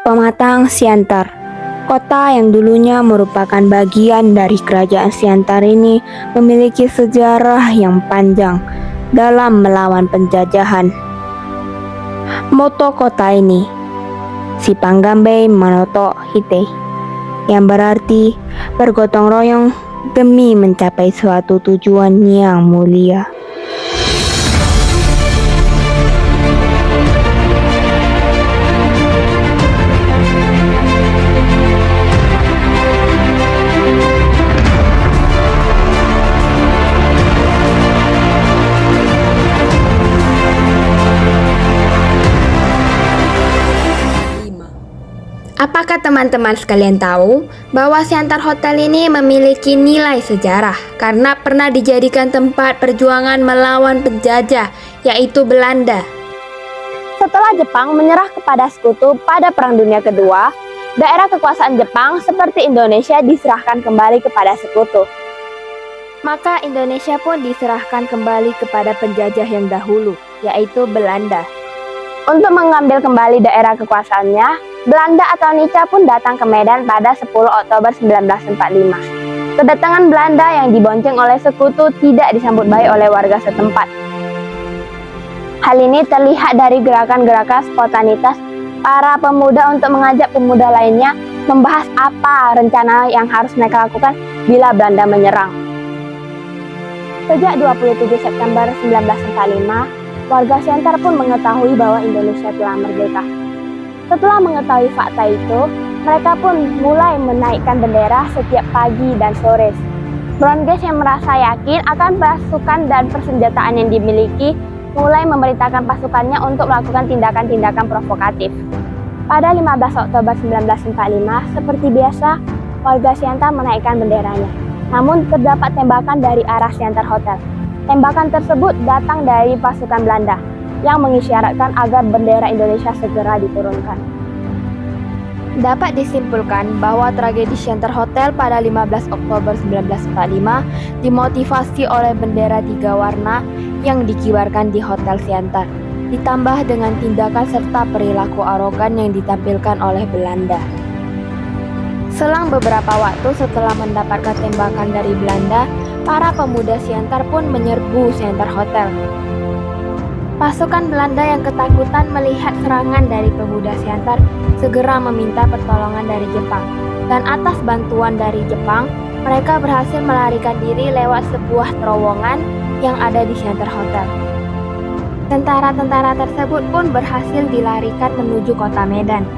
Pematang Siantar. Kota yang dulunya merupakan bagian dari kerajaan Siantar ini memiliki sejarah yang panjang dalam melawan penjajahan. Moto kota ini, Sipanggambe Manoto Hite, yang berarti bergotong royong demi mencapai suatu tujuan yang mulia. Apakah teman-teman sekalian tahu bahwa Siantar Hotel ini memiliki nilai sejarah karena pernah dijadikan tempat perjuangan melawan penjajah, yaitu Belanda? Setelah Jepang menyerah kepada sekutu pada Perang Dunia Kedua, daerah kekuasaan Jepang seperti Indonesia diserahkan kembali kepada sekutu. Maka Indonesia pun diserahkan kembali kepada penjajah yang dahulu, yaitu Belanda. Untuk mengambil kembali daerah kekuasaannya, Belanda atau Nica pun datang ke Medan pada 10 Oktober 1945. Kedatangan Belanda yang dibonceng oleh sekutu tidak disambut baik oleh warga setempat. Hal ini terlihat dari gerakan-gerakan spontanitas para pemuda untuk mengajak pemuda lainnya membahas apa rencana yang harus mereka lakukan bila Belanda menyerang. Sejak 27 September 1945, warga Siantar pun mengetahui bahwa Indonesia telah merdeka. Setelah mengetahui fakta itu, mereka pun mulai menaikkan bendera setiap pagi dan sore. Bronges yang merasa yakin akan pasukan dan persenjataan yang dimiliki mulai memerintahkan pasukannya untuk melakukan tindakan-tindakan provokatif. Pada 15 Oktober 1945, seperti biasa, warga Siantar menaikkan benderanya. Namun terdapat tembakan dari arah Siantar Hotel. Tembakan tersebut datang dari pasukan Belanda yang mengisyaratkan agar bendera Indonesia segera diturunkan. Dapat disimpulkan bahwa tragedi Siantar Hotel pada 15 Oktober 1945 dimotivasi oleh bendera 3 warna yang dikibarkan di Hotel Siantar, ditambah dengan tindakan serta perilaku arogan yang ditampilkan oleh Belanda. Selang beberapa waktu setelah mendapatkan tembakan dari Belanda, para pemuda Siantar pun menyerbu Siantar Hotel. Pasukan Belanda yang ketakutan melihat serangan dari pemuda Siantar segera meminta pertolongan dari Jepang. Dan atas bantuan dari Jepang, mereka berhasil melarikan diri lewat sebuah terowongan yang ada di Siantar Hotel. Tentara-tentara tersebut pun berhasil dilarikan menuju kota Medan.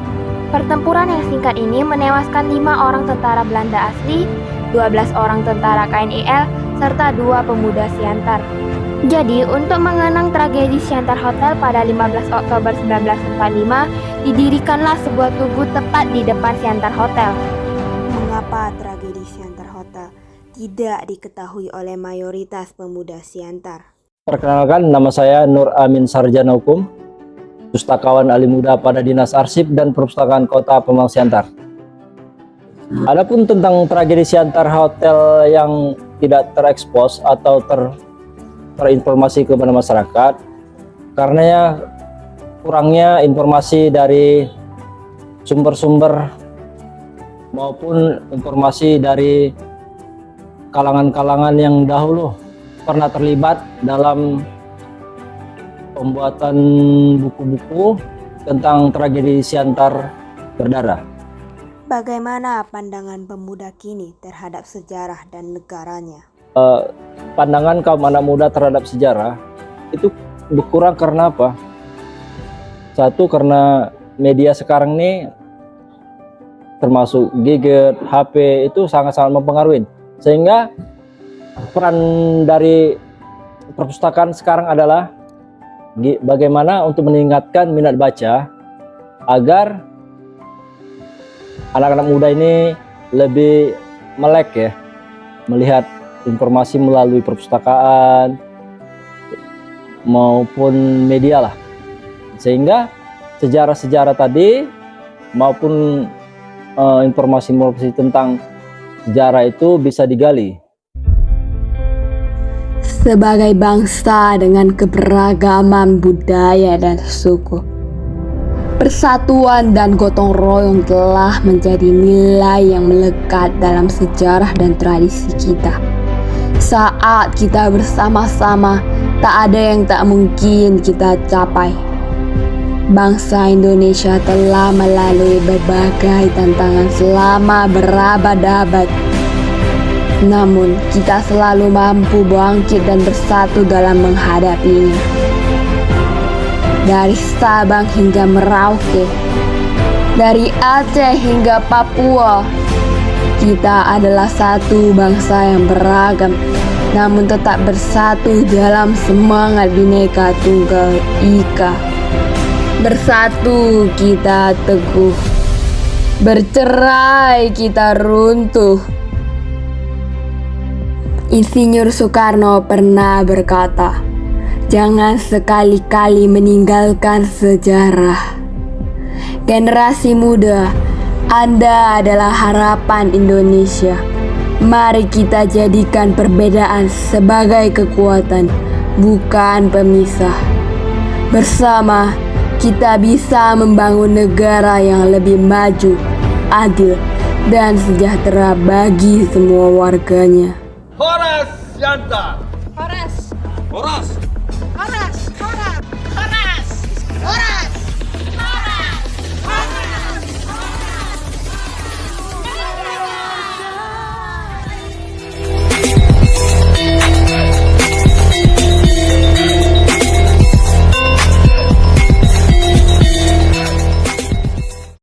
Pertempuran yang singkat ini menewaskan 5 orang tentara Belanda asli, 12 orang tentara KNIL, serta 2 pemuda Siantar. Jadi, untuk mengenang tragedi Siantar Hotel pada 15 Oktober 1945, didirikanlah sebuah tugu tepat di depan Siantar Hotel. Mengapa tragedi Siantar Hotel tidak diketahui oleh mayoritas pemuda Siantar? Perkenalkan, nama saya Nur Amin Sarjana Hukum, pustakawan ahli muda pada Dinas Arsip dan Perpustakaan Kota Pemalang Siantar. Adapun tentang tragedi Siantar Hotel yang tidak terekspos atau terinformasi kepada masyarakat, karena kurangnya informasi dari sumber-sumber maupun informasi dari kalangan-kalangan yang dahulu pernah terlibat dalam pembuatan buku-buku tentang tragedi Siantar berdarah. Bagaimana pandangan pemuda kini terhadap sejarah dan negaranya? Pandangan kaum anak muda terhadap sejarah itu berkurang karena apa? Satu, karena media sekarang ini termasuk gadget, HP itu sangat-sangat mempengaruhi, sehingga peran dari perpustakaan sekarang adalah bagaimana untuk meningkatkan minat baca agar anak-anak muda ini lebih melek ya, melihat informasi melalui perpustakaan maupun media lah, sehingga sejarah-sejarah tadi maupun informasi-informasi tentang sejarah itu bisa digali. Sebagai bangsa dengan keberagaman budaya dan suku, Persatuan dan gotong royong telah menjadi nilai yang melekat dalam sejarah dan tradisi kita. Saat kita bersama-sama, tak ada yang tak mungkin kita capai. Bangsa Indonesia telah melalui berbagai tantangan selama berabad-abad. Namun, kita selalu mampu bangkit dan bersatu dalam menghadapinya. Dari Sabang hingga Merauke, dari Aceh hingga Papua, kita adalah satu bangsa yang beragam, namun tetap bersatu dalam semangat Bhinneka Tunggal Ika. Bersatu kita teguh, bercerai kita runtuh. Insinyur Soekarno pernah berkata, "Jangan sekali-kali meninggalkan sejarah." Generasi muda, Anda adalah harapan Indonesia. Mari kita jadikan perbedaan sebagai kekuatan, bukan pemisah. Bersama, kita bisa membangun negara yang lebih maju, adil, dan sejahtera bagi semua warganya. Horas Yanta. Horas.